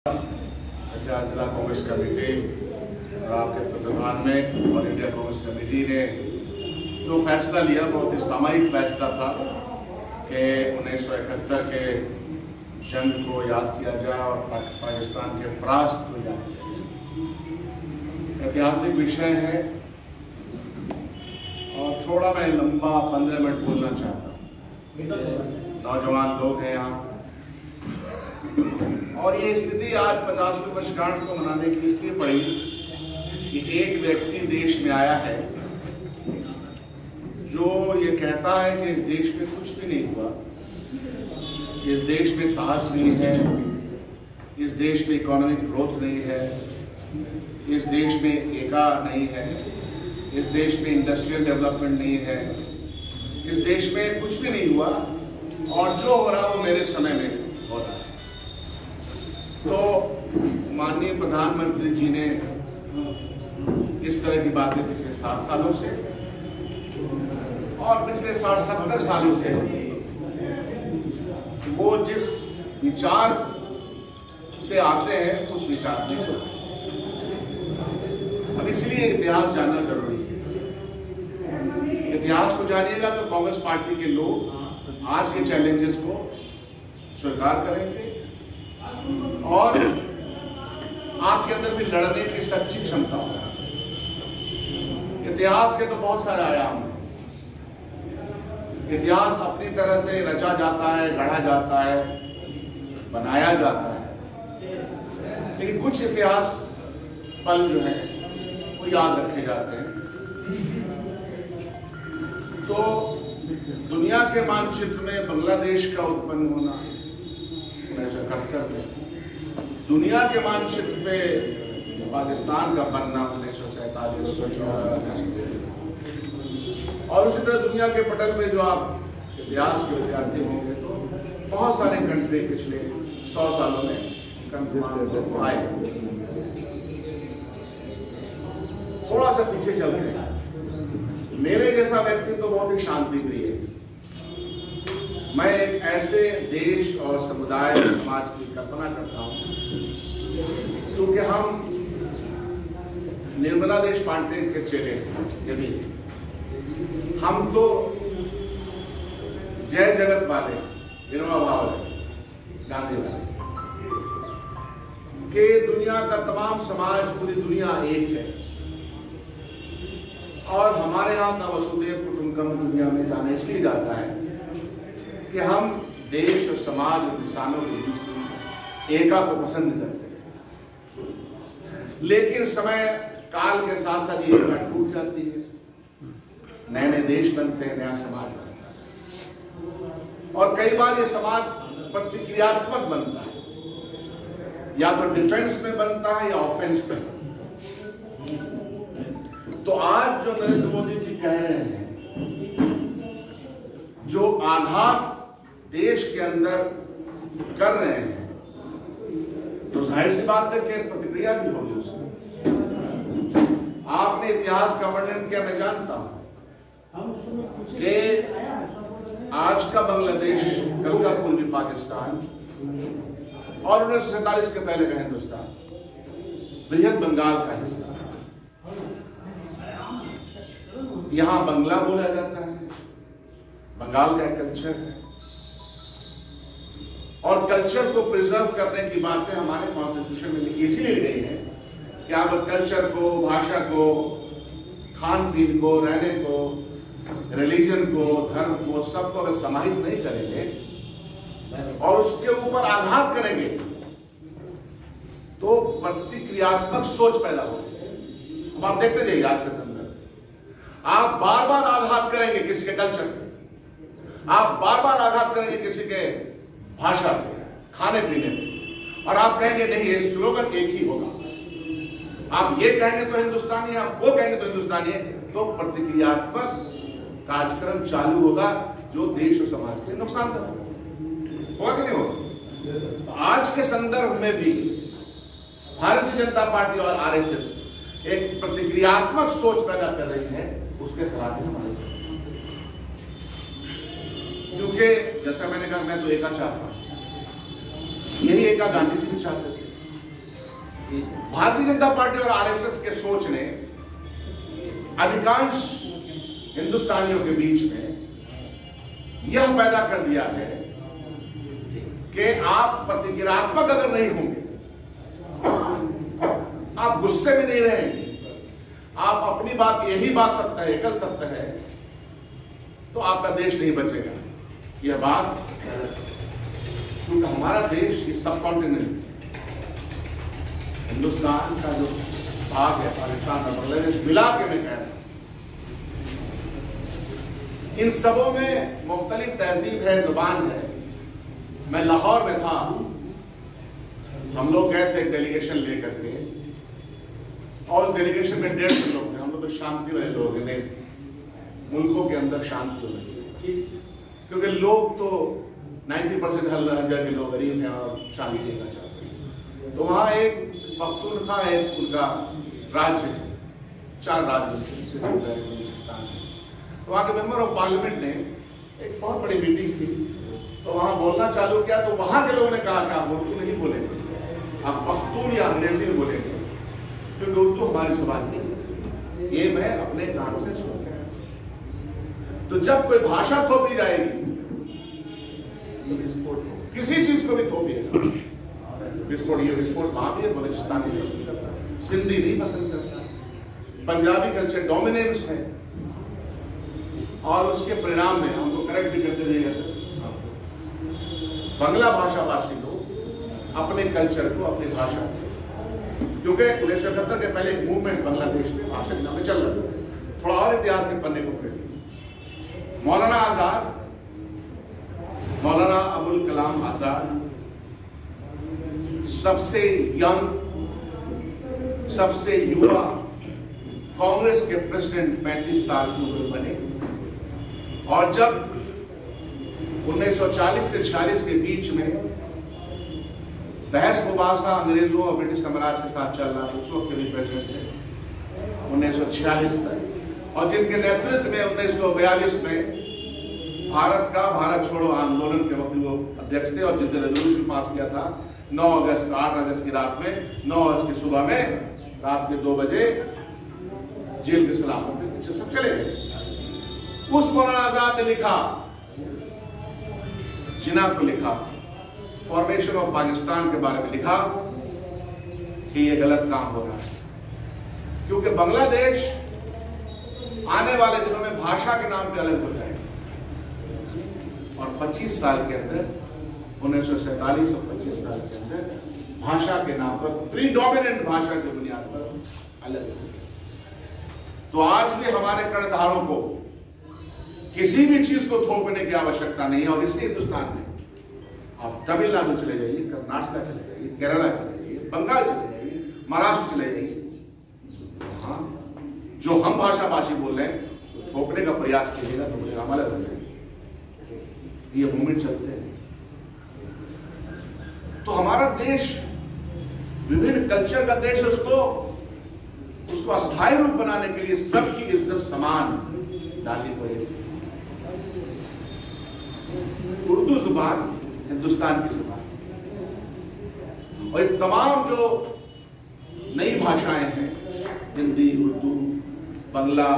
जिला कांग्रेस कमेटी और आपके तत्वाधान में और इंडिया कांग्रेस कमेटी ने जो फैसला लिया बहुत ही सामयिक फैसला था कि 1971 के जंग को याद किया जाए और पाकिस्तान के परास्त को याद किया जाए। ऐतिहासिक विषय है और थोड़ा मैं लंबा 15 मिनट बोलना चाहता हूँ। नौजवान लोग हैं यहाँ और ये स्थिति आज 50वीं वर्षगांठ को मनाने की इसलिए पड़ी कि एक व्यक्ति देश में आया है जो ये कहता है कि इस देश में कुछ भी नहीं हुआ, इस देश में साहस नहीं है, इस देश में इकोनॉमिक ग्रोथ नहीं है, इस देश में एका नहीं है, इस देश में इंडस्ट्रियल डेवलपमेंट नहीं है, इस देश में कुछ भी नहीं हुआ और जो हो रहा वो मेरे समय में हो रहा है। तो माननीय प्रधानमंत्री जी ने इस तरह की बातें पिछले 7 सालों से और पिछले 60-70 सालों से वो जिस विचार से आते हैं उस विचार में अब इसलिए इतिहास जानना जरूरी है। इतिहास को जानिएगा तो कांग्रेस पार्टी के लोग आज के चैलेंजेस को स्वीकार करेंगे और आपके अंदर भी लड़ने की सच्ची क्षमता हो। इतिहास के तो बहुत सारे आयाम हैं। इतिहास अपनी तरह से रचा जाता है, गढ़ा जाता है, बनाया जाता है, लेकिन कुछ इतिहास पल जो है वो याद रखे जाते हैं। तो दुनिया के मानचित्र में बांग्लादेश का उत्पन्न होना 1971 में, दुनिया के मानचित्र पे पाकिस्तान का बनना 1947 और उसी तरह दुनिया के पटल में जो आप इतिहास के विद्यार्थी होंगे तो बहुत सारे कंट्री पिछले 100 सालों में आए। थोड़ा सा पीछे चलते हैं। मेरे जैसा व्यक्ति तो बहुत ही शांति प्रिय है। मैं एक ऐसे देश और समुदाय और समाज की कल्पना करता हूँ क्योंकि हम निर्मला देश पांडे के चेले हैं। हम तो जय जगत वाले विनोबा भावे गांधी वाले के दुनिया का तमाम समाज, पूरी दुनिया एक है और हमारे यहाँ का वसुधैव कुटुंबकम दुनिया में जाना इसलिए जाता है कि हम देश और समाज और इंसानों के बीच की एका को पसंद करते हैं। लेकिन समय काल के साथ साथ ये एका टूट जाती है, नए नए देश बनते हैं, नया समाज बनता है और कई बार ये समाज प्रतिक्रियात्मक बनता है, या तो डिफेंस में बनता है या ऑफेंस में। तो आज जो नरेंद्र मोदी जी कह रहे हैं, जो आघात देश के अंदर कर रहे हैं, तो जाहिर सी बात है कि प्रतिक्रिया भी होगी उसकी। आपने इतिहास का वर्णन किया, मैं जानता हूं कि आज का बांग्लादेश, कल का पूर्वी पाकिस्तान और 1947 के पहले का हिंदुस्तान बृहद बंगाल का हिस्सा। यहां बंगला बोला जाता है, बंगाल का एक कल्चर है और कल्चर को प्रिजर्व करने की बातें हमारे कॉन्स्टिट्यूशन में लिखी इसीलिए गई है कि आप कल्चर को, भाषा को, खान पीन को, रहने को, रिलीजन को, धर्म को, सबको अगर समाहित नहीं करेंगे और उसके ऊपर आघात करेंगे तो प्रतिक्रियात्मक सोच पैदा होगी। अब आप देखते जाइए आज के संदर्भ, आप बार बार आघात करेंगे किसी के कल्चर पे, आप बार बार आघात करेंगे किसी के भाषा पे, खाने पीने पे, और आप कहेंगे नहीं ये स्लोगन एक ही होगा। आप ये कहेंगे तो हिंदुस्तानी है, आप वो कहेंगे तो हिंदुस्तानी है, तो प्रतिक्रियात्मक कार्यक्रम चालू होगा जो देश और समाज के नुकसान होगा कि नहीं होगा। तो आज के संदर्भ में भी भारतीय जनता पार्टी और आरएसएस एक प्रतिक्रियात्मक सोच पैदा कर रही है, उसके खिलाफ ही हमारे, क्योंकि जैसा मैंने कहा मैं तो एका चाहता हूं, यही एका गांधी जी भी चाहते थे। भारतीय जनता पार्टी और आरएसएस के सोच ने अधिकांश हिंदुस्तानियों के बीच में यह पैदा कर दिया है कि आप प्रतिक्रियात्मक अगर नहीं होंगे, आप गुस्से में नहीं रहेंगे, आप अपनी बात यही बात सत्य है, एकल सत्य है, तो आपका देश नहीं बचेगा। यह बात, क्योंकि हमारा देश इस सब कॉन्टिनेंट, हिंदुस्तान का जो भाग है, पाकिस्तान और बांग्लादेश मिला के मैं कह रहा हूं, इन सबों में मुख्तलिफ तहजीब है, जुबान है। मैं लाहौर में था, हम लोग गए थे एक डेलीगेशन लेकर के, और उस डेलीगेशन में 150 लोग थे। हम लोग तो शांति वाले लोग हैं, मुल्कों के अंदर शांति होनी चाहिए, क्योंकि लोग तो 90% हर जगह के लोग गरीब हैं और शांति देना चाहते हैं। तो वहाँ एक पख्तूनख्वा है, उनका राज्य है, 4 राज्य बलूचिस्तान है। तो वहाँ के मेंबर ऑफ पार्लियामेंट ने एक बहुत बड़ी मीटिंग थी, तो वहाँ बोलना चालू किया। तो वहाँ के लोगों ने कहा कि आप उर्दू नहीं बोलेंगे, आप पख्तून या अंग्रेजी में बोलेंगे, क्योंकि उर्दू हमारी जुबान नहीं है। ये मैं अपने कान से सुन गया। तो जब कोई भाषा थोपी जाएगी, किसी चीज को भी थोपिएगा, विस्फोट, ये विस्फोट वहां भी है, बलूचिस्तान नहीं पसंद करता, सिंधी नहीं पसंद करता, पंजाबी कल्चर डोमिनेंस है, और उसके परिणाम में हमको करेक्ट भी करते रहिएगा सर, बांग्ला भाषाभाषी लोग अपने कल्चर को, अपनी भाषा, क्योंकि 1971 के पहले एक मूवमेंट बांग्लादेश में भाषा के नाम पे चल रहा था। थोड़ा और इतिहास के पन्ने को पढ़िए। मौलाना आजाद, मौलाना अबुल कलाम आजाद सबसे यंग, सबसे युवा कांग्रेस के प्रेसिडेंट 35 साल की उम्र बने, और जब 1940 से 46 के बीच में बहस मुबासा अंग्रेजों और ब्रिटिश साम्राज्य के साथ चल रहा, उस वक्त के भी प्रेसिडेंट थे 1946 तक, और जिनके नेतृत्व में 1942 में भारत छोड़ो आंदोलन के वक्त वो अध्यक्ष थे, और जिसने रेजोल्यूशन पास किया था 9 अगस्त 8 अगस्त की रात में, 9 अगस्त की सुबह में, रात के 2 बजे जेल के सलाखों के पीछे सब चले गए। उस मौलाना आजाद ने लिखा, जिना को लिखा, फॉर्मेशन ऑफ पाकिस्तान के बारे में लिखा कि यह गलत काम हो रहा है, क्योंकि बांग्लादेश आने वाले दिनों में भाषा के नाम पे अलग हो जाएगा, और 25 साल के अंदर, 1947 और 25 साल के अंदर भाषा के नाम पर, प्रीडोमिनेंट भाषा की बुनियाद पर अलग हो गया। तो आज भी हमारे कर्णधारों को किसी भी चीज को थोपने की आवश्यकता नहीं है, और इसलिए हिंदुस्तान में आप तमिलनाडु चले जाइए, कर्नाटक चले जाइए, केरला चले जाइए, बंगाल चले जाइए, महाराष्ट्र चले जाइए, हाँ, जो हम भाषाभाषी बोल रहे हैं तो थोपने का प्रयास कीजिएगा तो बोलेगा हम अलग हो जाएंगे। ये मूवमेंट चलते हैं। तो हमारा देश विभिन्न कल्चर का देश, उसको अस्थायी रूप बनाने के लिए सबकी इज्जत समान डालनी पड़ेगी। उर्दू जुबान हिंदुस्तान की जुबान, और ये तमाम जो नई भाषाएं हैं, हिंदी, उर्दू, बांग्ला,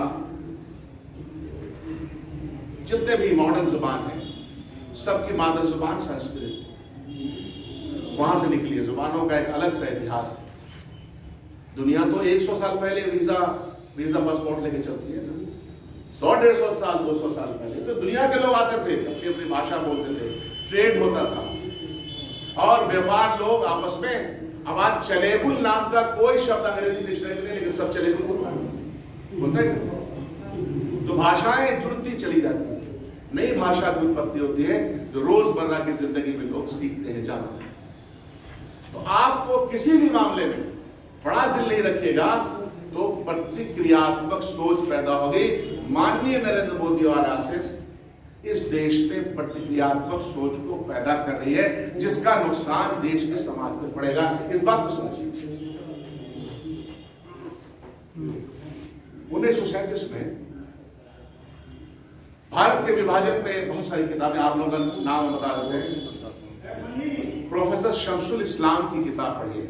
जितने भी मॉडर्न जुबान हैं, सबकी मादर जुबान संस्कृत, वहां से निकली है। जुबानों का एक अलग सा इतिहास है। दुनिया तो 100 साल पहले वीजा पासपोर्ट लेके चलती है ना, 100-150 साल, 200 साल पहले तो दुनिया के लोग आते थे, अपनी अपनी भाषा बोलते थे, ट्रेड होता था, और व्यापार लोग आपस में। अब आज चलेबुल नाम का कोई शब्द अंग्रेजी डिक्शनरी में नहीं, लेकिन सब चलेबुल बोलते हैं। तो भाषाएं जुड़ती चली जाती है, नई भाषा की उत्पत्ति होती है, जो रोजमर्रा की जिंदगी में लोग सीखते हैं, जानते हैं। तो आपको किसी भी मामले में बड़ा दिल नहीं रखिएगा तो प्रतिक्रियात्मक सोच पैदा होगी। माननीय नरेंद्र मोदी और आरएसएस इस देश में प्रतिक्रियात्मक सोच को पैदा कर रही है, जिसका नुकसान देश के समाज में पड़ेगा। इस बात को समझिए। 1937 में भारत के विभाजन पे बहुत सारी किताबें, आप लोग नाम बता देते हैं, प्रोफेसर शमसुल इस्लाम की किताब पढ़िए,